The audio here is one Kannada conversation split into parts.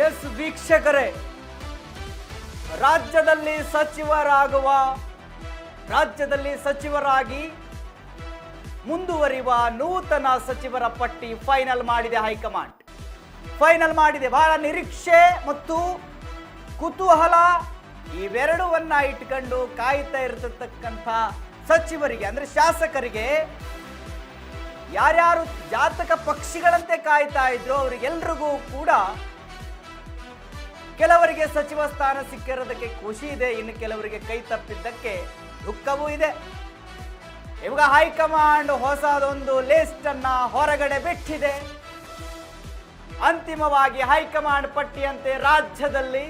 ಎಸ್ ವೀಕ್ಷಕರೇ, ರಾಜ್ಯದಲ್ಲಿ ಸಚಿವರಾಗಿ ಮುಂದುವರಿಯುವ ನೂತನ ಸಚಿವರ ಪಟ್ಟಿ ಫೈನಲ್ ಮಾಡಿದೆ ಹೈಕಮಾಂಡ್. ಫೈನಲ್ ಮಾಡಿದೆ. ಬಹಳ ನಿರೀಕ್ಷೆ ಮತ್ತು ಕುತೂಹಲ ಇವೆರಡವನ್ನ ಇಟ್ಕೊಂಡು ಕಾಯ್ತಾ ಇರತಕ್ಕಂಥ ಸಚಿವರಿಗೆ ಅಂದ್ರೆ ಶಾಸಕರಿಗೆ ಯಾರ್ಯಾರು ಜಾತಕ ಪಕ್ಷಿಗಳಂತೆ ಕಾಯ್ತಾ ಇದ್ರು ಅವರಿಗೆಲ್ರಿಗೂ ಕೂಡ ಕೆಲವರಿಗೆ ಸಚಿವ ಸ್ಥಾನ ಸಿಕ್ಕಿರೋದಕ್ಕೆ ಖುಷಿ ಇದೆ, ಇನ್ನು ಕೆಲವರಿಗೆ ಕೈ ತಪ್ಪಿದ್ದಕ್ಕೆ ದುಃಖವೂ ಇದೆ. ಇವಾಗ ಹೈಕಮಾಂಡ್ ಹೊಸದೊಂದು ಲಿಸ್ಟ್ ಅನ್ನ ಹೊರಗಡೆ ಬಿಟ್ಟಿದೆ. ಅಂತಿಮವಾಗಿ ಹೈಕಮಾಂಡ್ ಪಟ್ಟಿಯಂತೆ ರಾಜ್ಯದಲ್ಲಿ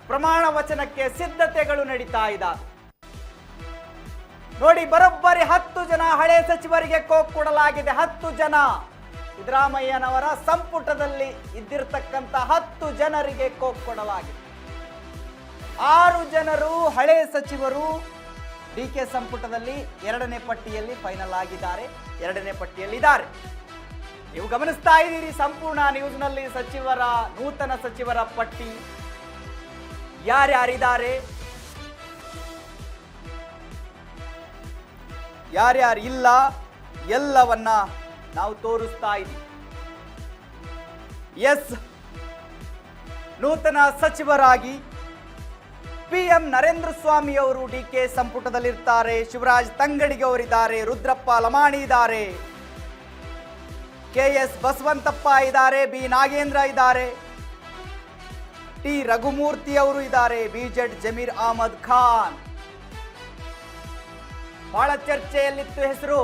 ಪ್ರಮಾಣ ವಚನಕ್ಕೆ ಸಿದ್ಧತೆಗಳು ನಡೀತಾ ಇದ್ದಾವೆ. ನೋಡಿ, ಬರೋಬ್ಬರಿ 10 ಜನ ಹಳೆ ಸಚಿವರಿಗೆ ಕೋಕ್ ಕೊಡಲಾಗಿದೆ. 10 ಜನ ಸಿದ್ದರಾಮಯ್ಯನವರ ಸಂಪುಟದಲ್ಲಿ ಇದ್ದಿರತಕ್ಕಂತ 10 ಜನರಿಗೆ ಕೋಕ್ ಕೊಡಲಾಗಿದೆ. 6 ಜನರು ಹಳೆ ಸಚಿವರು ಡಿಕೆ ಸಂಪುಟದಲ್ಲಿ 2ನೇ ಪಟ್ಟಿಯಲ್ಲಿ ಫೈನಲ್ ಆಗಿದ್ದಾರೆ, 2ನೇ ಪಟ್ಟಿಯಲ್ಲಿದ್ದಾರೆ. ನೀವು ಗಮನಿಸ್ತಾ ಇದ್ದೀರಿ ಸಂಪೂರ್ಣ ನ್ಯೂಸ್ನಲ್ಲಿ ನೂತನ ಸಚಿವರ ಪಟ್ಟಿ ಯಾರ್ಯಾರಿದ್ದಾರೆ, ಯಾರ್ಯಾರು ಇಲ್ಲ, ಎಲ್ಲವನ್ನ ನಾವು ತೋರಿಸ್ತಾ ಇದ್ದೀವಿ. ಎಸ್, ನೂತನ ಸಚಿವರಾಗಿ PM ನರೇಂದ್ರ ಸ್ವಾಮಿ ಅವರು ಡಿಕೆ ಸಂಪುಟದಲ್ಲಿರ್ತಾರೆ. ಶಿವರಾಜ್ ತಂಗಡಿಗೆ ಅವರಿದ್ದಾರೆ, ರುದ್ರಪ್ಪ ಲಮಾಣಿ ಇದ್ದಾರೆ, KS ಬಸವಂತಪ್ಪ ಇದ್ದಾರೆ, B ನಾಗೇಂದ್ರ ಇದ್ದಾರೆ, T ರಘುಮೂರ್ತಿ ಅವರು ಇದ್ದಾರೆ, BZ ಜಮೀರ್ ಅಹಮದ್ ಖಾನ್. ಬಹಳ ಚರ್ಚೆಯಲ್ಲಿತ್ತು ಹೆಸರು.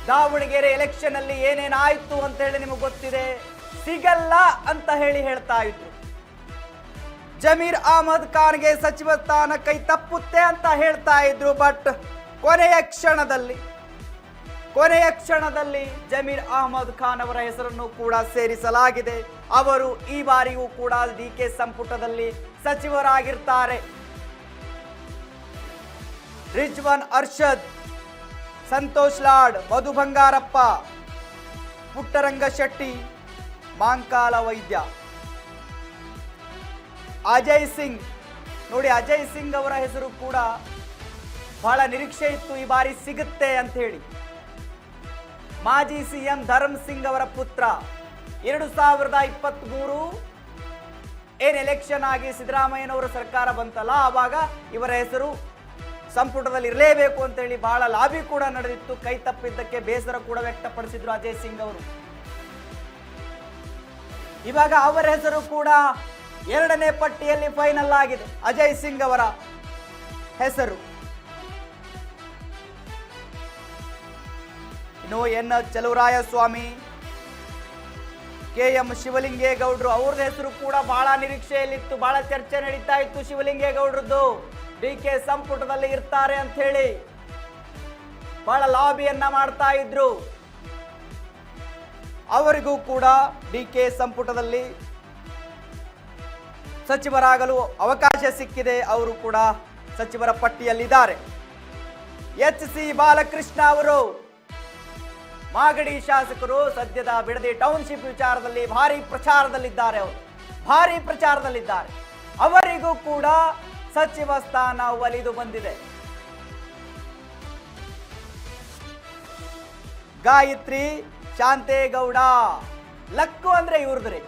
ದಾವಣಗೆರೆ ಎಲೆಕ್ಷನ್ ಅಲ್ಲಿ ಏನೇನಾಯ್ತು ಅಂತ ಹೇಳಿ ನಿಮಗೆ ಗೊತ್ತಿದೆ. ಸಿಗಲ್ಲ ಅಂತ ಹೇಳ್ತಾ ಇದ್ರು. ಜಮೀರ್ ಅಹಮದ್ ಖಾನ್ಗೆ ಸಚಿವ ಸ್ಥಾನ ಕೈ ತಪ್ಪುತ್ತೆ ಅಂತ ಹೇಳ್ತಾ ಇದ್ರು. ಬಟ್ ಕೊನೆಯ ಕ್ಷಣದಲ್ಲಿ ಜಮೀರ್ ಅಹಮದ್ ಖಾನ್ ಅವರ ಹೆಸರನ್ನು ಕೂಡ ಸೇರಿಸಲಾಗಿದೆ. ಅವರು ಈ ಬಾರಿಯೂ ಕೂಡ ಡಿಕೆ ಸಂಪುಟದಲ್ಲಿ ಸಚಿವರಾಗಿರ್ತಾರೆ. ರಿಜ್ವಾನ್ ಅರ್ಷದ್, ಸಂತೋಷ್ ಲಾಡ್, ಮಧು ಬಂಗಾರಪ್ಪ, ಪುಟ್ಟರಂಗ ಶೆಟ್ಟಿ, ಮಾಂಕಾಲ ವೈದ್ಯ, ಅಜಯ್ ಸಿಂಗ್. ನೋಡಿ, ಅಜಯ್ ಸಿಂಗ್ ಅವರ ಹೆಸರು ಕೂಡ ಬಹಳ ನಿರೀಕ್ಷೆ ಇತ್ತು, ಈ ಬಾರಿ ಸಿಗುತ್ತೆ ಅಂತ ಹೇಳಿ. ಮಾಜಿ CM ಧರ್ಮ್ ಸಿಂಗ್ ಅವರ ಪುತ್ರ. 2023 ಏನ್ ಎಲೆಕ್ಷನ್ ಆಗಿ ಸಿದ್ದರಾಮಯ್ಯನವರ ಸರ್ಕಾರ ಬಂತಲ್ಲ, ಆವಾಗ ಇವರ ಹೆಸರು ಸಂಪುಟದಲ್ಲಿ ಇರಲೇಬೇಕು ಅಂತ ಹೇಳಿ ಬಹಳ ಲಾಬಿ ಕೂಡ ನಡೆದಿತ್ತು. ಕೈ ತಪ್ಪಿದ್ದಕ್ಕೆ ಬೇಸರ ಕೂಡ ವ್ಯಕ್ತಪಡಿಸಿದ್ರು ಅಜಯ್ ಸಿಂಗ್ ಅವರು. ಇವಾಗ ಅವರ ಹೆಸರು ಕೂಡ 2ನೇ ಪಟ್ಟಿಯಲ್ಲಿ ಫೈನಲ್ ಆಗಿದೆ. ಅಜಯ್ ಸಿಂಗ್ ಅವರ ಹೆಸರು. ಇನ್ನು ಎನ್ ಚಲುವರಾಯಸ್ವಾಮಿ, KM ಶಿವಲಿಂಗೇಗೌಡರು, ಅವ್ರದ್ದು ಹೆಸರು ಕೂಡ ಬಹಳ ನಿರೀಕ್ಷೆಯಲ್ಲಿತ್ತು, ಬಹಳ ಚರ್ಚೆ ನಡೀತಾ ಇತ್ತು. ಶಿವಲಿಂಗೇಗೌಡರದ್ದು ಡಿಕೆ ಸಂಪುಟದಲ್ಲಿ ಇರ್ತಾರೆ ಅಂತ ಹೇಳಿ ಬಹಳ ಲಾಬಿಯನ್ನ ಮಾಡ್ತಾ ಇದ್ರು. ಅವರಿಗೂ ಕೂಡ ಡಿಕೆ ಸಂಪುಟದಲ್ಲಿ ಸಚಿವರಾಗಲು ಅವಕಾಶ ಸಿಕ್ಕಿದೆ. ಅವರು ಕೂಡ ಸಚಿವರ ಪಟ್ಟಿಯಲ್ಲಿದ್ದಾರೆ. HC ಬಾಲಕೃಷ್ಣ ಅವರು ಮಾಗಡಿ ಶಾಸಕರು, ಸದ್ಯದ ಬಿಡದಿ ಟೌನ್ಶಿಪ್ ವಿಚಾರದಲ್ಲಿ ಭಾರಿ ಪ್ರಚಾರದಲ್ಲಿದ್ದಾರೆ. ಅವರಿಗೂ ಕೂಡ ಸಚಿವ ಸ್ಥಾನ ಒಲಿದು ಬಂದಿದೆ. ಗಾಯತ್ರಿ ಶಾಂತೇಗೌಡ, ಲಕ್ಕು ಅಂದ್ರೆ ಇವ್ರದ್ದು.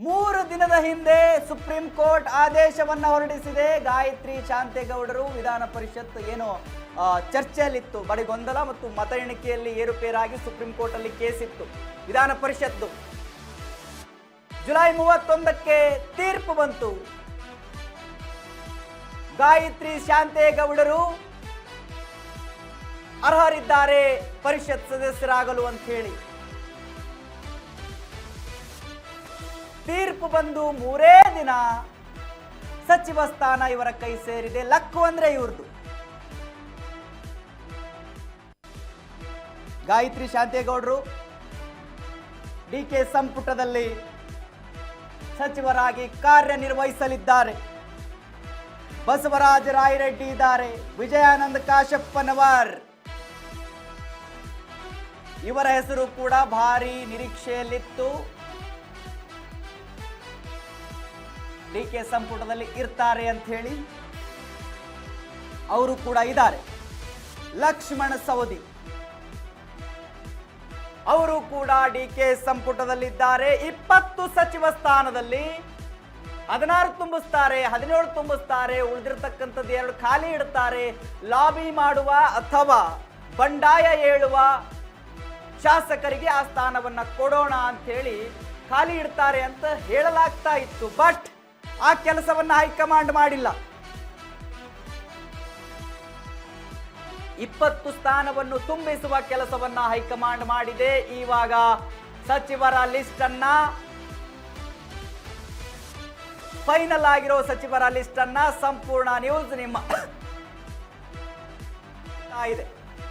3 ದಿನದ ಹಿಂದೆ ಸುಪ್ರೀಂ ಕೋರ್ಟ್ ಆದೇಶವನ್ನ ಹೊರಡಿಸಿದೆ. ಗಾಯತ್ರಿ ಶಾಂತೇಗೌಡರು ವಿಧಾನ ಪರಿಷತ್ ಚರ್ಚೆಯಲ್ಲಿತ್ತು. ಬಡಿ ಗೊಂದಲ ಮತ್ತು ಮತ ಎಣಿಕೆಯಲ್ಲಿ ಏರುಪೇರಾಗಿ ಸುಪ್ರೀಂ ಕೋರ್ಟ್ ಅಲ್ಲಿ ಕೇಸ್ ಇತ್ತು. ವಿಧಾನ ಪರಿಷತ್ತು ಜುಲೈ 31ಕ್ಕೆ ತೀರ್ಪು ಬಂತು. ಗಾಯತ್ರಿ ಶಾಂತೇಗೌಡರು ಅರ್ಹರಿದ್ದಾರೆ ಪರಿಷತ್ ಸದಸ್ಯರಾಗಲು ಅಂತ ಹೇಳಿ. ತೀರ್ಪು ಬಂದು 3 ದಿನ ಸಚಿವ ಸ್ಥಾನ ಇವರ ಕೈ ಸೇರಿದೆ. ಲಕ್ಕು ಅಂದ್ರೆ ಇವ್ರದ್ದು. ಗಾಯತ್ರಿ ಶಾಂತೇಗೌಡರು ಡಿಕೆ ಸಂಪುಟದಲ್ಲಿ ಸಚಿವರಾಗಿ ಕಾರ್ಯನಿರ್ವಹಿಸಲಿದ್ದಾರೆ. ಬಸವರಾಜ ರಾಯರೆಡ್ಡಿ ಇದ್ದಾರೆ, ವಿಜಯಾನಂದ ಕಾಶಪ್ಪನವರ್, ಇವರ ಹೆಸರು ಕೂಡ ಭಾರಿ ನಿರೀಕ್ಷೆಯಲ್ಲಿತ್ತು. ಡಿಕೆ ಸಂಪುಟದಲ್ಲಿ ಇರ್ತಾರೆ ಅಂತ ಹೇಳಿ ಅವರು ಕೂಡ ಇದ್ದಾರೆ. ಲಕ್ಷ್ಮಣ ಸವದಿ ಅವರು ಕೂಡ ಡಿಕೆ ಸಂಪುಟದಲ್ಲಿದ್ದಾರೆ. 20 ಸಚಿವ ಸ್ಥಾನದಲ್ಲಿ 16 ತುಂಬಿಸ್ತಾರೆ, 17 ತುಂಬಿಸ್ತಾರೆ, ಉಳಿದಿರ್ತಕ್ಕಂಥದ್ದು 2 ಖಾಲಿ ಇಡ್ತಾರೆ. ಲಾಬಿ ಮಾಡುವ ಅಥವಾ ಬಂಡಾಯ ಹೇಳುವ ಶಾಸಕರಿಗೆ ಆ ಸ್ಥಾನವನ್ನ ಕೊಡೋಣ ಅಂತ ಹೇಳಿ ಖಾಲಿ ಇಡ್ತಾರೆ ಅಂತ ಹೇಳಲಾಗ್ತಾ ಇತ್ತು. ಬಟ್ ಆ ಕೆಲಸವನ್ನ ಹೈಕಮಾಂಡ್ ಮಾಡಿಲ್ಲ. 20 ಸ್ಥಾನವನ್ನು ತುಂಬಿಸುವ ಕೆಲಸವನ್ನ ಹೈಕಮಾಂಡ್ ಮಾಡಿದೆ. ಇವಾಗ ಸಚಿವರ ಲಿಸ್ಟ್ ಅನ್ನ, ಫೈನಲ್ ಆಗಿರೋ ಸಚಿವರ ಲಿಸ್ಟ್ ಅನ್ನ ಸಂಪೂರ್ಣ ನ್ಯೂಸ್ ನಿಮ್ಮ ಇದೆ.